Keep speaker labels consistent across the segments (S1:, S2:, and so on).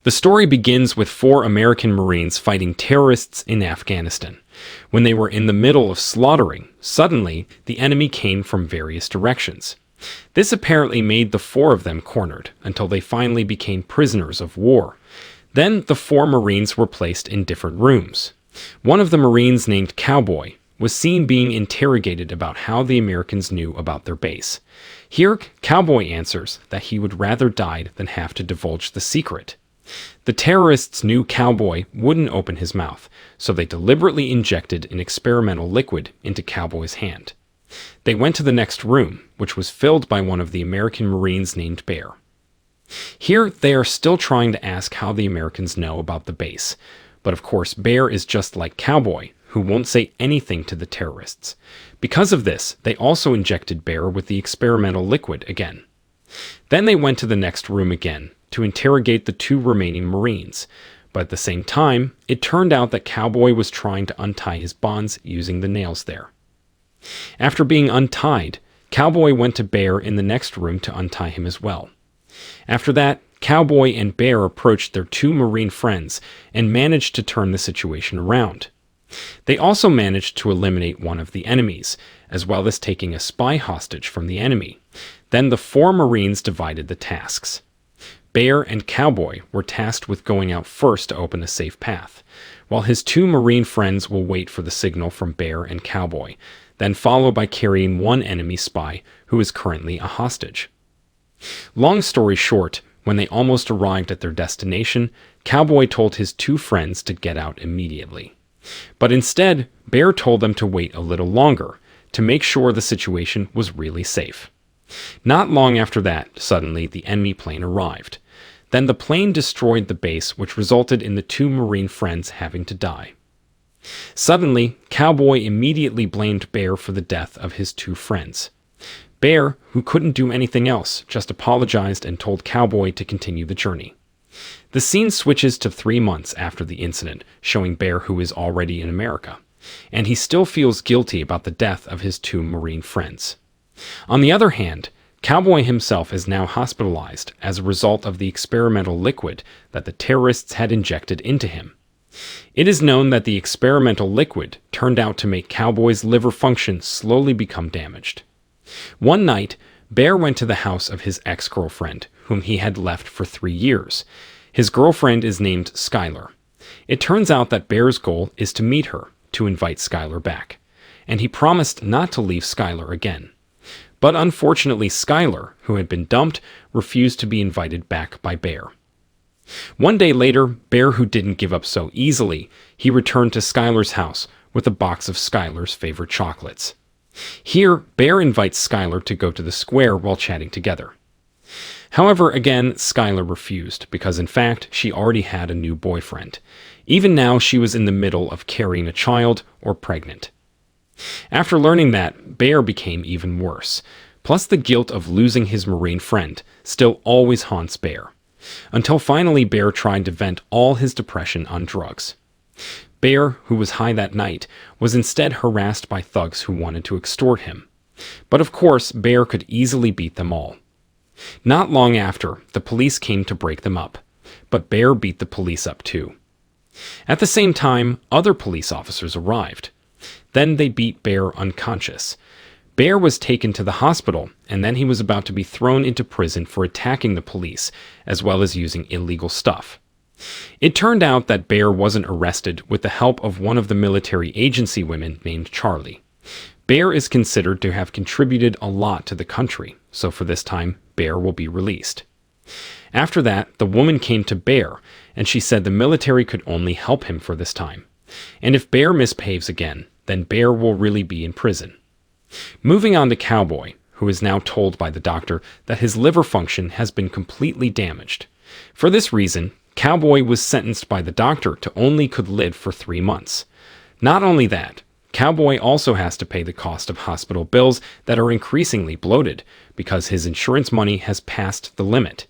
S1: The story begins with 4 American Marines fighting terrorists in Afghanistan. When they were in the middle of slaughtering, suddenly the enemy came from various directions. This apparently made the 4 of them cornered until they finally became prisoners of war. Then the 4 Marines were placed in different rooms. One of the Marines, named Cowboy, was seen being interrogated about how the Americans knew about their base. Here, Cowboy answers that he would rather die than have to divulge the secret. The terrorists knew Cowboy wouldn't open his mouth, so they deliberately injected an experimental liquid into Cowboy's hand. They went to the next room, which was filled by one of the American Marines named Bear. Here, they are still trying to ask how the Americans know about the base, but of course Bear is just like Cowboy, who won't say anything to the terrorists. Because of this, they also injected Bear with the experimental liquid again. Then they went to the next room again to interrogate the 2 remaining Marines, but at the same time, it turned out that Cowboy was trying to untie his bonds using the nails there. After being untied, Cowboy went to Bear in the next room to untie him as well. After that, Cowboy and Bear approached their 2 Marine friends and managed to turn the situation around. They also managed to eliminate one of the enemies, as well as taking a spy hostage from the enemy. Then the 4 Marines divided the tasks. Bear and Cowboy were tasked with going out first to open a safe path, while his 2 Marine friends will wait for the signal from Bear and Cowboy, then follow by carrying one enemy spy who is currently a hostage. Long story short, when they almost arrived at their destination, Cowboy told his 2 friends to get out immediately. But instead, Bear told them to wait a little longer to make sure the situation was really safe. Not long after that, suddenly the enemy plane arrived. Then the plane destroyed the base, which resulted in the 2 Marine friends having to die. Suddenly, Cowboy immediately blamed Bear for the death of his 2 friends. Bear, who couldn't do anything else, just apologized and told Cowboy to continue the journey. The scene switches to 3 months after the incident, showing Bear, who is already in America, and he still feels guilty about the death of his 2 Marine friends. On the other hand, Cowboy himself is now hospitalized as a result of the experimental liquid that the terrorists had injected into him. It is known that the experimental liquid turned out to make Cowboy's liver function slowly become damaged. One night, Bear went to the house of his ex-girlfriend, whom he had left for 3 years. His girlfriend is named Skylar. It turns out that Bear's goal is to meet her, to invite Skylar back, and he promised not to leave Skylar again. But unfortunately, Skylar, who had been dumped, refused to be invited back by Bear. One day later, Bear, who didn't give up so easily, he returned to Skylar's house with a box of Skylar's favorite chocolates. Here, Bear invites Skylar to go to the square while chatting together. However, again, Skylar refused because, in fact, she already had a new boyfriend. Even now, she was in the middle of carrying a child or pregnant. After learning that, Bear became even worse. Plus, the guilt of losing his Marine friend still always haunts Bear. Until finally, Bear tried to vent all his depression on drugs. Bear, who was high that night, was instead harassed by thugs who wanted to extort him. But of course, Bear could easily beat them all. Not long after, the police came to break them up, but Bear beat the police up too. At the same time, other police officers arrived. Then they beat Bear unconscious. Bear was taken to the hospital, and then he was about to be thrown into prison for attacking the police, as well as using illegal stuff. It turned out that Bear wasn't arrested with the help of one of the military agency women named Charlie. Bear is considered to have contributed a lot to the country, so for this time, Bear will be released. After that, the woman came to Bear, and she said the military could only help him for this time. And if Bear misbehaves again, then Bear will really be in prison. Moving on to Cowboy, who is now told by the doctor that his liver function has been completely damaged. For this reason, Cowboy was sentenced by the doctor to only could live for 3 months. Not only that, Cowboy also has to pay the cost of hospital bills that are increasingly bloated because his insurance money has passed the limit.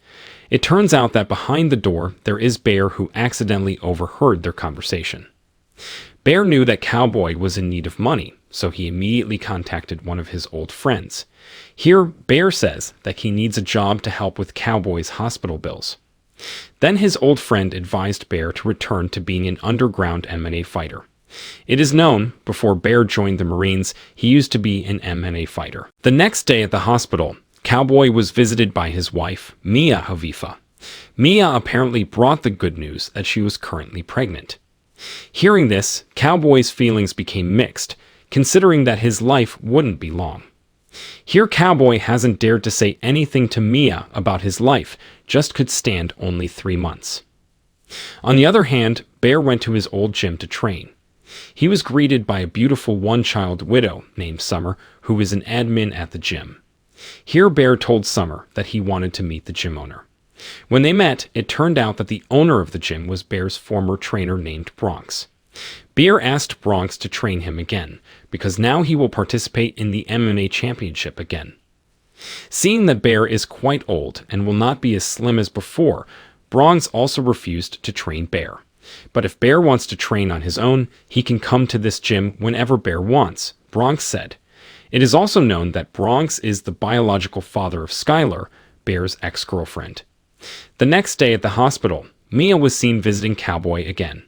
S1: It turns out that behind the door there is Bear, who accidentally overheard their conversation. Bear knew that Cowboy was in need of money, so he immediately contacted one of his old friends. Here, Bear says that he needs a job to help with Cowboy's hospital bills. Then his old friend advised Bear to return to being an underground MMA fighter. It is known, before Bear joined the Marines, he used to be an MMA fighter. The next day at the hospital, Cowboy was visited by his wife, Mia Havifa. Mia apparently brought the good news that she was currently pregnant. Hearing this, Cowboy's feelings became mixed, considering that his life wouldn't be long. Here Cowboy hasn't dared to say anything to Mia about his life, just could stand only 3 months. On the other hand, Bear went to his old gym to train. He was greeted by a beautiful one-child widow named Summer, who was an admin at the gym. Here Bear told Summer that he wanted to meet the gym owner. When they met, it turned out that the owner of the gym was Bear's former trainer named Bronx. Bear asked Bronx to train him again, because now he will participate in the MMA championship again. Seeing that Bear is quite old and will not be as slim as before, Bronx also refused to train Bear. But if Bear wants to train on his own, he can come to this gym whenever Bear wants, Bronx said. It is also known that Bronx is the biological father of Skylar, Bear's ex-girlfriend. The next day at the hospital, Mia was seen visiting Cowboy again.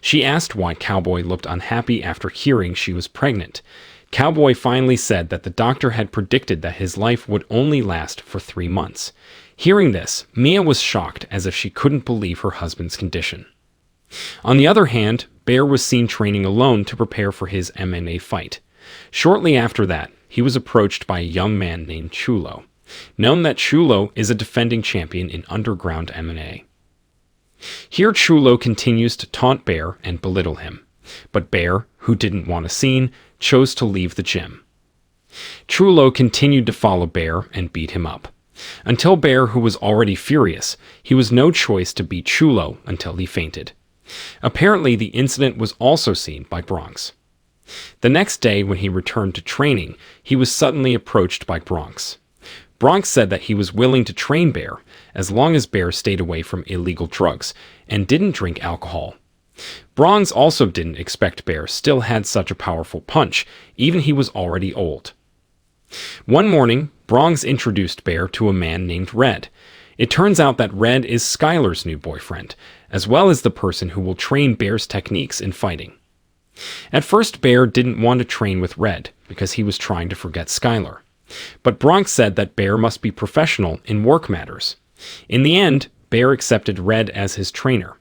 S1: She asked why Cowboy looked unhappy after hearing she was pregnant. Cowboy finally said that the doctor had predicted that his life would only last for 3 months. Hearing this, Mia was shocked as if she couldn't believe her husband's condition. On the other hand, Bear was seen training alone to prepare for his MMA fight. Shortly after that, he was approached by a young man named Chulo. Known that Chulo is a defending champion in underground MMA. Here Chulo continues to taunt Bear and belittle him, but Bear, who didn't want a scene, chose to leave the gym. Chulo continued to follow Bear and beat him up. Until Bear, who was already furious, he was no choice to beat Chulo until he fainted. Apparently, the incident was also seen by Bronx. The next day, when he returned to training, he was suddenly approached by Bronx. Bronx said that he was willing to train Bear as long as Bear stayed away from illegal drugs and didn't drink alcohol. Bronx also didn't expect Bear still had such a powerful punch, even he was already old. One morning, Bronx introduced Bear to a man named Red. It turns out that Red is Skylar's new boyfriend, as well as the person who will train Bear's techniques in fighting. At first, Bear didn't want to train with Red because he was trying to forget Skylar. But Bronx said that Bear must be professional in work matters. In the end, Bear accepted Red as his trainer.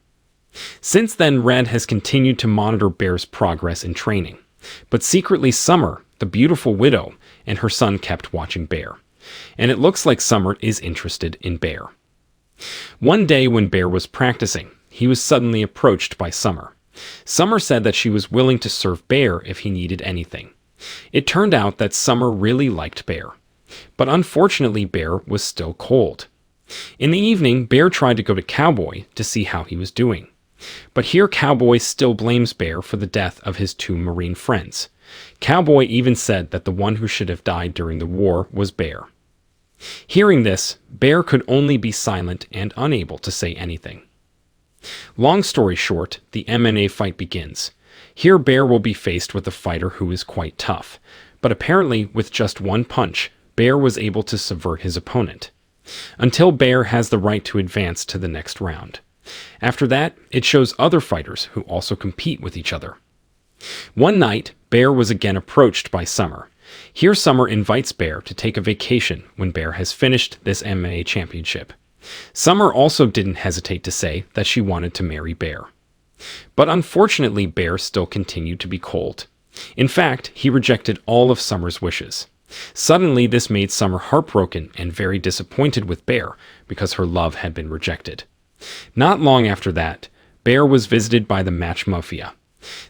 S1: Since then, Red has continued to monitor Bear's progress in training. But secretly Summer, the beautiful widow, and her son kept watching Bear. And it looks like Summer is interested in Bear. One day when Bear was practicing, he was suddenly approached by Summer. Summer said that she was willing to serve Bear if he needed anything. It turned out that Summer really liked Bear. But unfortunately, Bear was still cold. In the evening, Bear tried to go to Cowboy to see how he was doing. But here Cowboy still blames Bear for the death of his 2 Marine friends. Cowboy even said that the one who should have died during the war was Bear. Hearing this, Bear could only be silent and unable to say anything. Long story short, the MMA fight begins. Here Bear will be faced with a fighter who is quite tough, but apparently with just one punch, Bear was able to subvert his opponent. Until Bear has the right to advance to the next round. After that, it shows other fighters who also compete with each other. One night, Bear was again approached by Summer. Here Summer invites Bear to take a vacation when Bear has finished this MMA championship. Summer also didn't hesitate to say that she wanted to marry Bear. But unfortunately, Bear still continued to be cold. In fact, he rejected all of Summer's wishes. Suddenly, this made Summer heartbroken and very disappointed with Bear because her love had been rejected. Not long after that, Bear was visited by the Match Mafia.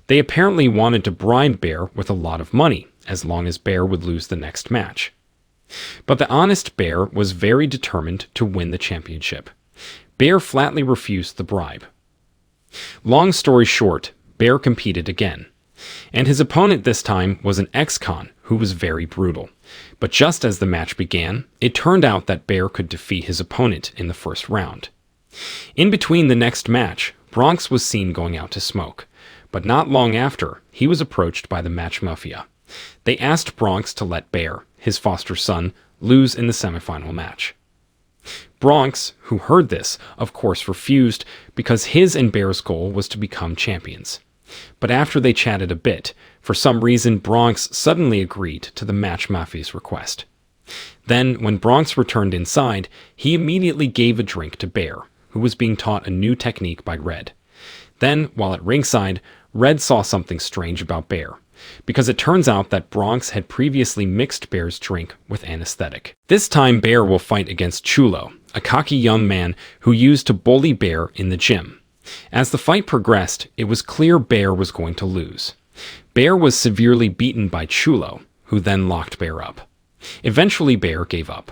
S1: They apparently wanted to bribe Bear with a lot of money, as long as Bear would lose the next match. But the honest Bear was very determined to win the championship. Bear flatly refused the bribe. Long story short, Bear competed again. And his opponent this time was an ex-con who was very brutal. But just as the match began, it turned out that Bear could defeat his opponent in the first round. In between the next match, Bronx was seen going out to smoke. But not long after, he was approached by the Match Mafia. They asked Bronx to let Bear, his foster son, lose in the semifinal match. Bronx, who heard this, of course refused because his and Bear's goal was to become champions. But after they chatted a bit, for some reason Bronx suddenly agreed to the Match Mafia's request. Then, when Bronx returned inside, he immediately gave a drink to Bear, who was being taught a new technique by Red. Then, while at ringside, Red saw something strange about Bear, because it turns out that Bronx had previously mixed Bear's drink with anesthetic. This time Bear will fight against Chulo, a cocky young man who used to bully Bear in the gym. As the fight progressed, it was clear Bear was going to lose. Bear was severely beaten by Chulo, who then locked Bear up. Eventually Bear gave up.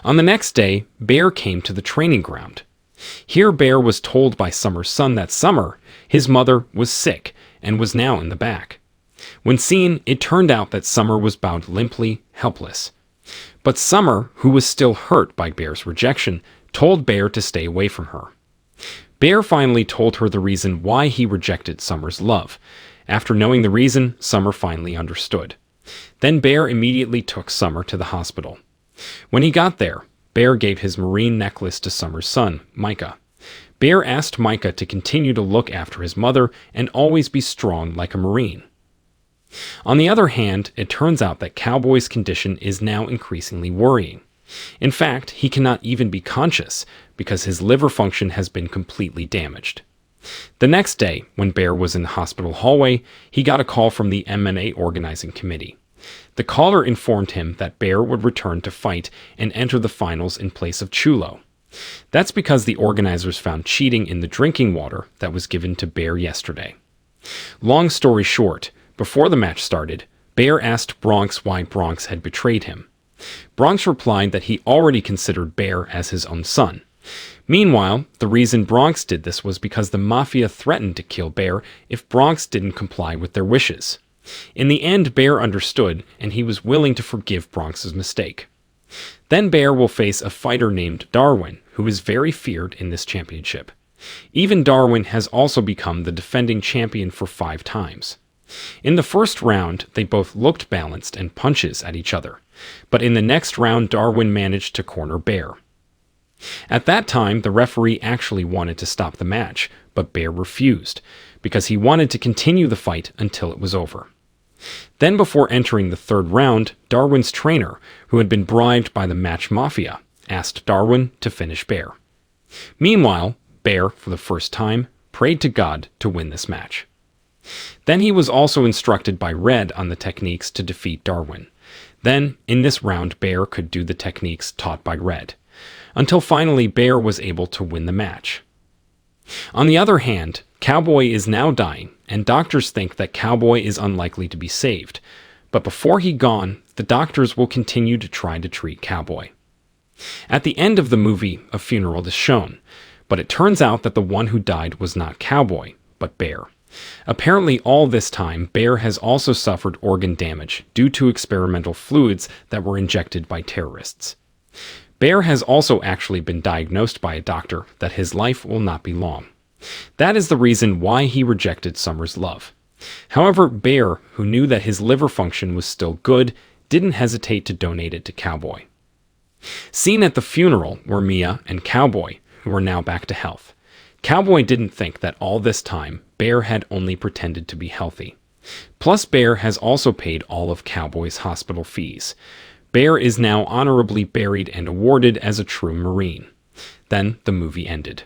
S1: On the next day, Bear came to the training ground. Here Bear was told by Summer's son that Summer, his mother, was sick and was now in the back. When seen, it turned out that Summer was bowed limply, helpless. But Summer, who was still hurt by Bear's rejection, told Bear to stay away from her. Bear finally told her the reason why he rejected Summer's love. After knowing the reason, Summer finally understood. Then Bear immediately took Summer to the hospital. When he got there, Bear gave his marine necklace to Summer's son, Micah. Bear asked Micah to continue to look after his mother and always be strong like a marine. On the other hand, it turns out that Cowboy's condition is now increasingly worrying. In fact, he cannot even be conscious because his liver function has been completely damaged. The next day, when Bear was in the hospital hallway, he got a call from the MMA organizing committee. The caller informed him that Bear would return to fight and enter the finals in place of Chulo. That's because the organizers found cheating in the drinking water that was given to Bear yesterday. Long story short, before the match started, Bear asked Bronx why Bronx had betrayed him. Bronx replied that he already considered Bear as his own son. Meanwhile, the reason Bronx did this was because the Mafia threatened to kill Bear if Bronx didn't comply with their wishes. In the end, Bear understood, and he was willing to forgive Bronx's mistake. Then Bear will face a fighter named Darwin, who is very feared in this championship. Even Darwin has also become the defending champion for 5 times. In the first round, they both looked balanced and punches at each other, but in the next round Darwin managed to corner Bear. At that time, the referee actually wanted to stop the match, but Bear refused, because he wanted to continue the fight until it was over. Then before entering the third round, Darwin's trainer, who had been bribed by the Match Mafia, asked Darwin to finish Bear. Meanwhile, Bear, for the first time, prayed to God to win this match. Then he was also instructed by Red on the techniques to defeat Darwin. Then, in this round, Bear could do the techniques taught by Red, until finally Bear was able to win the match. On the other hand, Cowboy is now dying, and doctors think that Cowboy is unlikely to be saved. But before he's gone, the doctors will continue to try to treat Cowboy. At the end of the movie, a funeral is shown, but it turns out that the one who died was not Cowboy, but Bear. Apparently all this time, Bear has also suffered organ damage due to experimental fluids that were injected by terrorists. Bear has also actually been diagnosed by a doctor that his life will not be long. That is the reason why he rejected Summer's love. However, Bear, who knew that his liver function was still good, didn't hesitate to donate it to Cowboy. Seen at the funeral were Mia and Cowboy, who are now back to health. Cowboy didn't think that all this time, Bear had only pretended to be healthy. Plus, Bear has also paid all of Cowboy's hospital fees. Bear is now honorably buried and awarded as a true Marine. Then the movie ended.